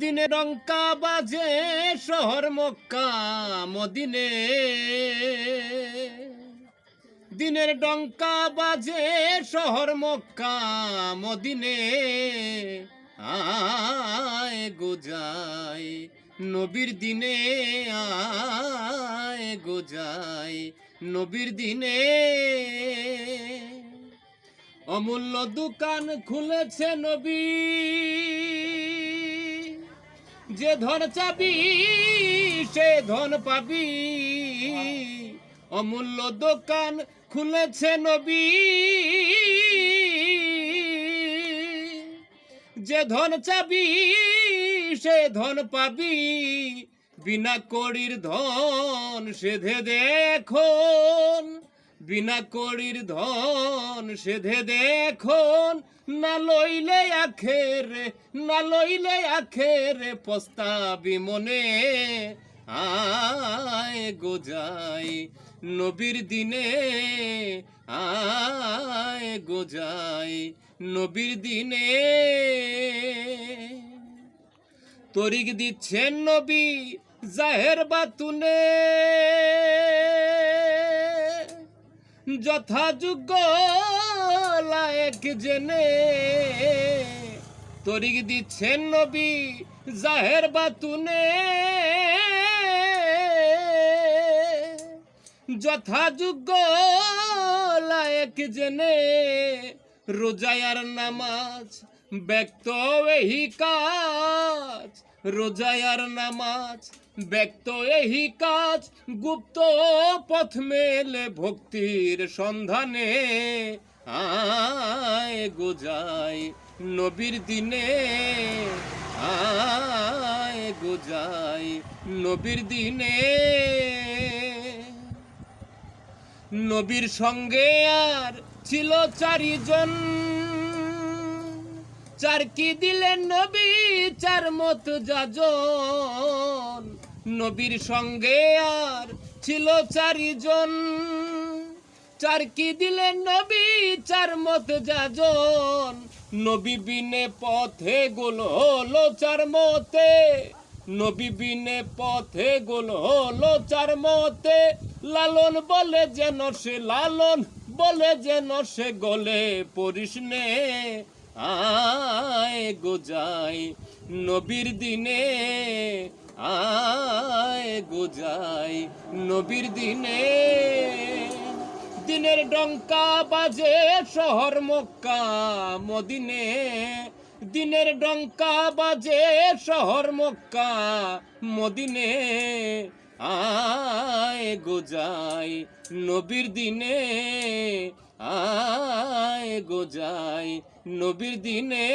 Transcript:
দিনে ডঙ্কা বাজে শহর মক্কা মদিনে, দিনের ডঙ্কা বাজে শহর মক্কা মদিনে। আয় গোজাই নবীর দিনে, আয় গোজাই নবীর দিনে। অমূল্য দোকান খুলেছে নবী, যে ধন চাবি সে ধন পাবি। অমূল্য দোকান খুলেছে নবী, যে ধন চাবি সে ধন পাবি। বিনা কড়ির ধন সেধে দেখুন, বিনা কড়ির ধন সেধে দেখুন। না লইলে আখেরে, না লইলে আখেরে পস্তাবি মনে। আয় গোজাই নবীর দিনে, আয় গোজাই নবীর দিনে। তরিক দিচ্ছেন নবী জাহের বাতুনে, যথাযোগ্য লায়েক জেনে। তরিক দিচ্ছেন নবী জাহের বাতুনে, যথাযোগ্য লায়েক জেনে। রোজায়ার নামাজ ব্যক্ত এহি কাজ, রোজায়ার নামাজ ব্যক্ত এহি কাজ। গুপ্ত পথ মেলে ভক্তির সন্ধানে। আয় গোজাই নবীর দিনে, আয় গোজাই নবীর দিনে। নবীর সঙ্গে আর ছিল চারিজন, চার কি দিলেন নবী চার মত যাজন। নবীর সঙ্গে আর ছিল চারিজন, চার কি দিলেন নবী চার মত যাজন। নবী বিনে পথে গোল হলো চার মতে, নবী বিনে পথে গোল হলো চার মতে। লালন বলে যেন সে, লালন বলে যেন সে গলে পড়িস নে। আয় গোজাই নবীর দিনে, আয় গোজাই নবীর দিনে। দিনের ডঙ্কা বাজে শহর মক্কা মদিনে, দিনের ডঙ্কা বাজে শহর মক্কা মদিনে। আয় গোজাই নবীর দিনে, আয় গোজাই নবীর দিনে।